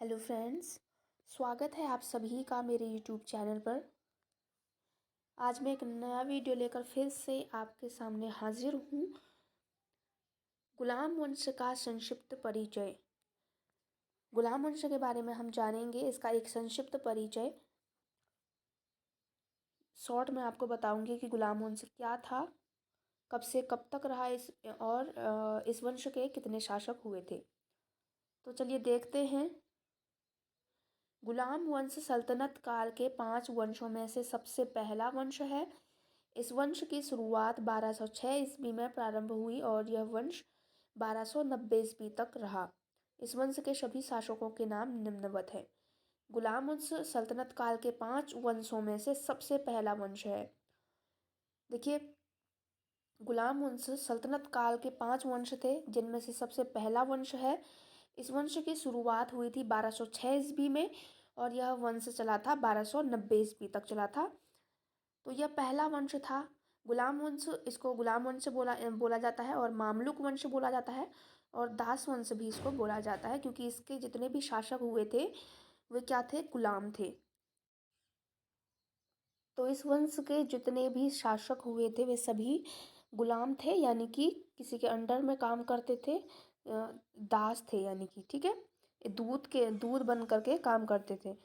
Hello friends, स्वागत है आप सभी का मेरे यूट्यूब चैनल पर। आज मैं एक नया वीडियो लेकर फिर से आपके सामने हाजिर हूँ। गुलाम वंश का संक्षिप्त परिचय। गुलाम वंश के बारे में हम जानेंगे, इसका एक संक्षिप्त परिचय। शॉर्ट में आपको बताऊंगी कि गुलाम वंश क्या था, कब से कब तक रहा, इस वंश के कितने शासक हुए थे। तो चलिए देखते हैं। गुलाम वंश सल्तनत काल के 5 वंशों में से सबसे पहला वंश है। इस वंश की शुरुआत 1206 ईस्वी में प्रारंभ हुई और यह वंश 1290 ईस्वी तक रहा। इस वंश के सभी शासकों के नाम निम्नवत हैं। गुलाम वंश सल्तनत काल के 5 वंशों में से सबसे पहला वंश है। देखिए, गुलाम वंश सल्तनत काल के 5 वंश थे, जिनमें से सबसे पहला वंश है। इस वंश की शुरुआत हुई थी 1206 ईस्वी में और यह वंश चला था 1290 ईस्वी तक चला था। तो यह पहला वंश था गुलाम वंश। इसको गुलाम वंश बोला जाता है और मामलुक वंश बोला जाता है और दास वंश भी इसको बोला जाता है, क्योंकि इसके जितने भी शासक हुए थे वे क्या थे, गुलाम थे। तो इस वंश के जितने भी शासक हुए थे वे सभी गुलाम थे, यानी कि किसी के अंडर में काम करते थे। दास थे, यानी कि ठीक है, दूध बन करके काम करते थे।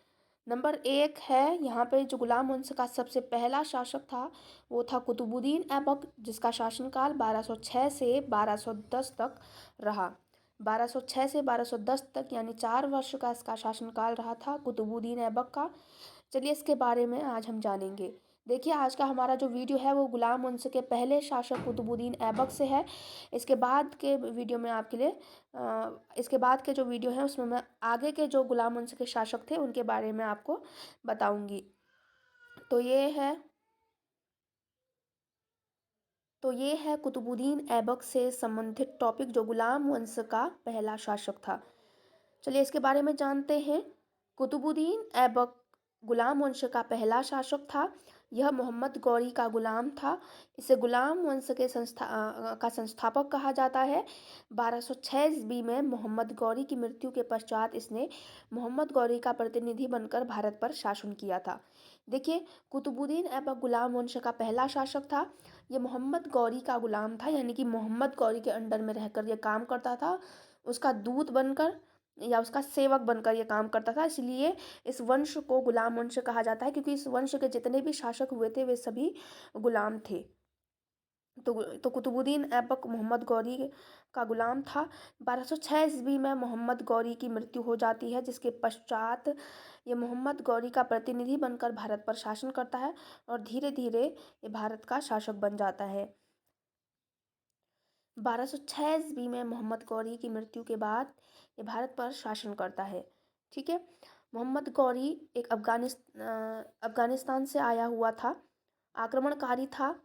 नंबर 1 है यहाँ पे जो गुलाम वंश का सबसे पहला शासक था वो था कुतुबुद्दीन ऐबक, जिसका शासनकाल 1206 से 1210 तक रहा। 1206 से 1210 तक यानी 4 वर्ष का इसका शासनकाल रहा था कुतुबुद्दीन ऐबक का। चलिए इसके बारे में आज हम जानेंगे। देखिए, आज का हमारा जो वीडियो है वो गुलाम वंश के पहले शासक कुतुबुद्दीन ऐबक से है। इसके बाद के वीडियो में आपके लिए इसके बाद के जो वीडियो है उसमें मैं आगे के जो गुलाम वंश के शासक थे उनके बारे में आपको बताऊंगी। तो ये है कुतुबुद्दीन ऐबक से संबंधित टॉपिक, जो गुलाम वंश का पहला शासक था। चलिए इसके बारे में जानते हैं। कुतुबुद्दीन ऐबक गुलाम वंश का पहला शासक था। यह मोहम्मद गौरी का गुलाम था। इसे गुलाम वंश के संस्थापक कहा जाता है। 1206 ईस्वी में मोहम्मद गौरी की मृत्यु के पश्चात इसने मोहम्मद गौरी का प्रतिनिधि बनकर भारत पर शासन किया था। देखिए, कुतुबुद्दीन ऐबक गुलाम वंश का पहला शासक था। ये मोहम्मद गौरी का गुलाम था, यानी कि मोहम्मद गौरी के अंडर में रहकर ये काम करता था, उसका दूत बनकर या उसका सेवक बनकर ये काम करता था। इसलिए इस वंश को गुलाम वंश कहा जाता है, क्योंकि इस वंश के जितने भी शासक हुए थे वे सभी गुलाम थे। तो कुतुबुद्दीन ऐबक मोहम्मद गौरी का गुलाम था। 1206 ईस्वी में मोहम्मद गौरी की मृत्यु हो जाती है, जिसके पश्चात ये मोहम्मद गौरी का प्रतिनिधि बनकर भारत पर शासन करता है और धीरे धीरे ये भारत का शासक बन जाता है। 1206 ईस्वी में मोहम्मद गौरी की मृत्यु के बाद ये भारत पर शासन करता है। ठीक है, मोहम्मद गौरी एक अफगानिस्तान से आया हुआ था, आक्रमणकारी था।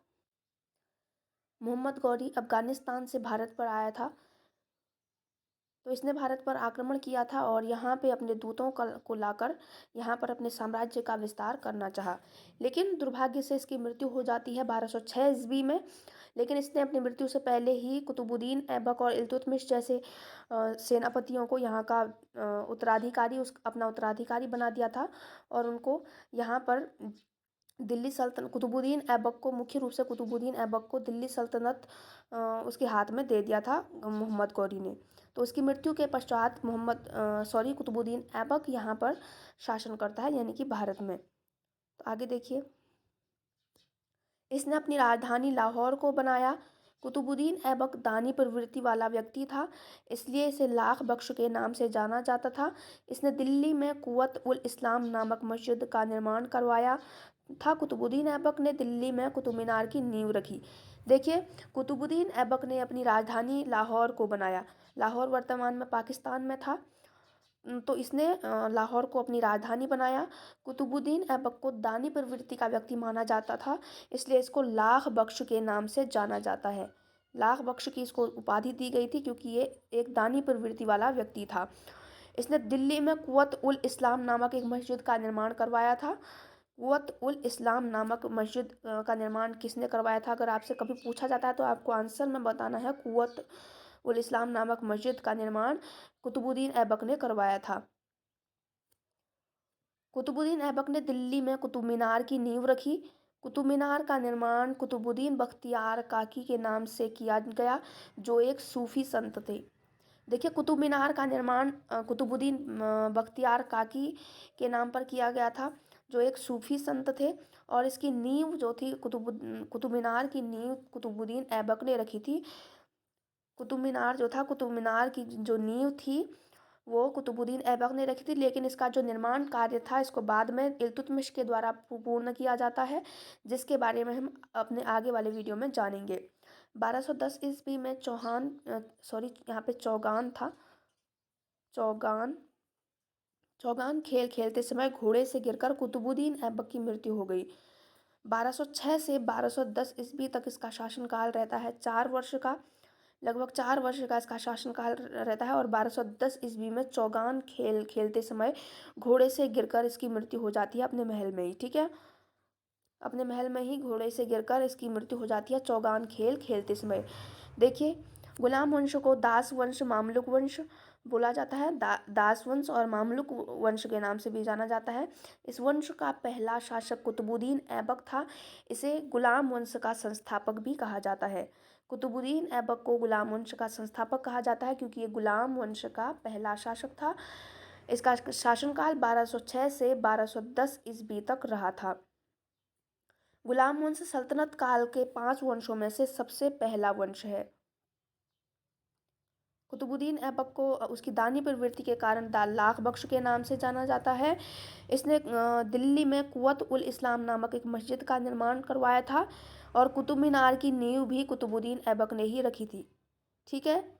मोहम्मद गौरी अफगानिस्तान से भारत पर आया था, तो इसने भारत पर आक्रमण किया था और यहाँ पे अपने दूतों को लाकर यहाँ पर अपने साम्राज्य का विस्तार करना चाहा। लेकिन दुर्भाग्य से इसकी मृत्यु हो जाती है 1206 ईस्वी में। लेकिन इसने अपनी मृत्यु से पहले ही कुतुबुद्दीन ऐबक और इल्तुतमिश जैसे सेनापतियों को यहाँ का अपना उत्तराधिकारी बना दिया था और उनको यहाँ पर दिल्ली सल्तनत कुतुबुद्दीन ऐबक को मुख्य रूप से कुतुबुद्दीन ऐबक को दिल्ली सल्तनत उसके हाथ में दे दिया था मोहम्मद गौरी ने। तो उसकी मृत्यु के पश्चात कुतुबुद्दीन ऐबक यहाँ पर शासन करता है, यानी कि भारत में। तो आगे देखिए, इसने अपनी राजधानी लाहौर को बनाया। कुतुबुद्दीन ऐबक दानी प्रवृत्ति वाला व्यक्ति था, इसलिए इसे लाख बख्श के नाम से जाना जाता था। इसने दिल्ली में कुव्वत उल इस्लाम नामक मस्जिद का निर्माण करवाया था। कुतुबुद्दीन ऐबक ने दिल्ली में कुतुब मीनार की नींव रखी। देखिए, कुतुबुद्दीन ऐबक ने अपनी राजधानी लाहौर को बनाया। लाहौर वर्तमान में पाकिस्तान में था, तो इसने लाहौर को अपनी राजधानी बनाया। कुतुबुद्दीन ऐबक को दानी प्रवृत्ति का व्यक्ति माना जाता था, इसलिए इसको लाख बख्श के नाम से जाना जाता है। लाख बख्श की इसको उपाधि दी गई थी क्योंकि ये एक दानी प्रवृत्ति वाला व्यक्ति था। इसने दिल्ली में कुव्वत उल इस्लाम नामक एक मस्जिद का निर्माण करवाया था। कुव्वत उल इस्लाम नामक मस्जिद का निर्माण किसने करवाया था, अगर आपसे कभी पूछा जाता है तो आपको आंसर में बताना है कुव्वत उल इस्लाम नामक मस्जिद का निर्माण कुतुबुद्दीन ऐबक ने करवाया था। कुतुबुद्दीन ऐबक ने दिल्ली में कुतुब मीनार की नींव रखी। कुतुब मीनार का निर्माण कुतुबुद्दीन बख्तियार काकी के नाम से किया गया, जो एक सूफी संत थे। देखिए, कुतुब मीनार का निर्माण कुतुबुद्दीन बख्तियार काकी के नाम पर किया गया था, जो एक सूफी संत थे। और इसकी नींव जो थी, कुतुब मीनार की नींव कुतुबुद्दीन ऐबक ने रखी थी। कुतुब मीनार जो था, कुतुब मीनार की जो नींव थी वो कुतुबुद्दीन ऐबक ने रखी थी, लेकिन इसका जो निर्माण कार्य था इसको बाद में इल्तुतमिश के द्वारा पूर्ण किया जाता है, जिसके बारे में हम अपने आगे वाले वीडियो में जानेंगे। 1210 ईस्वी में यहाँ पे चौगान था। चौगान खेल खेलते समय घोड़े से गिरकर कुतुबुद्दीन ऐबक की मृत्यु हो गई। 1206 से 1210 ईस्वी तक इसका शासनकाल रहता है 4 वर्ष का। लगभग 4 वर्ष का इसका शासनकाल रहता है। और 1210 ईस्वी में चौगान खेल खेलते समय घोड़े से गिरकर इसकी मृत्यु हो जाती है अपने महल में ही। ठीक है, अपने महल में ही घोड़े से गिरकर इसकी मृत्यु हो जाती है चौगान खेल खेलते समय। देखिए, गुलाम वंश को दास वंश, मामलुक वंश बोला जाता है। दास वंश और मामलुक वंश के नाम से भी जाना जाता है। इस वंश का पहला शासक कुतुबुद्दीन ऐबक था। इसे गुलाम वंश का संस्थापक भी कहा जाता है। कुतुबुद्दीन ऐबक को गुलाम वंश का संस्थापक कहा जाता है क्योंकि ये गुलाम वंश का पहला शासक था। इसका शासनकाल 1206 से 1210 ईस्वी तक रहा था। गुलाम वंश सल्तनत काल के 5 वंशों में से सबसे पहला वंश है। कुतुबुद्दीन ऐबक को उसकी दानी प्रवृत्ति के कारण लाख बख्श के नाम से जाना जाता है। इसने दिल्ली में कुवत उल इस्लाम नामक एक मस्जिद का निर्माण करवाया था। और कुतुब मीनार की नींव भी कुतुबुद्दीन ऐबक ने ही रखी थी। ठीक है,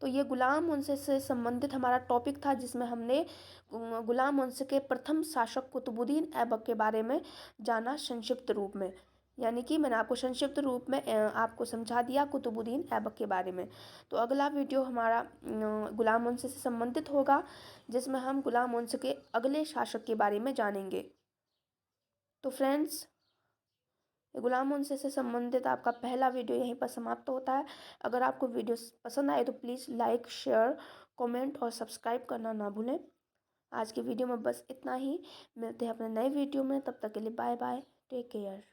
तो ये गुलाम वंश से संबंधित हमारा टॉपिक था, जिसमें हमने गुलाम वंश के प्रथम शासक कुतुबुद्दीन ऐबक के बारे में जाना संक्षिप्त रूप में। यानी कि मैंने आपको संक्षिप्त रूप में आपको समझा दिया कुतुबुद्दीन ऐबक के बारे में। तो अगला वीडियो हमारा गुलाम वंश से संबंधित होगा, जिसमें हम गुलाम वंश के अगले शासक के बारे में जानेंगे। तो फ्रेंड्स, गुलाम वंश से संबंधित आपका पहला वीडियो यहीं पर समाप्त होता है। अगर आपको वीडियो पसंद आए तो प्लीज़ लाइक, शेयर, कमेंट और सब्सक्राइब करना ना भूलें। आज की वीडियो में बस इतना ही। मिलते हैं अपने नए वीडियो में, तब तक के लिए बाय बाय, टेक केयर।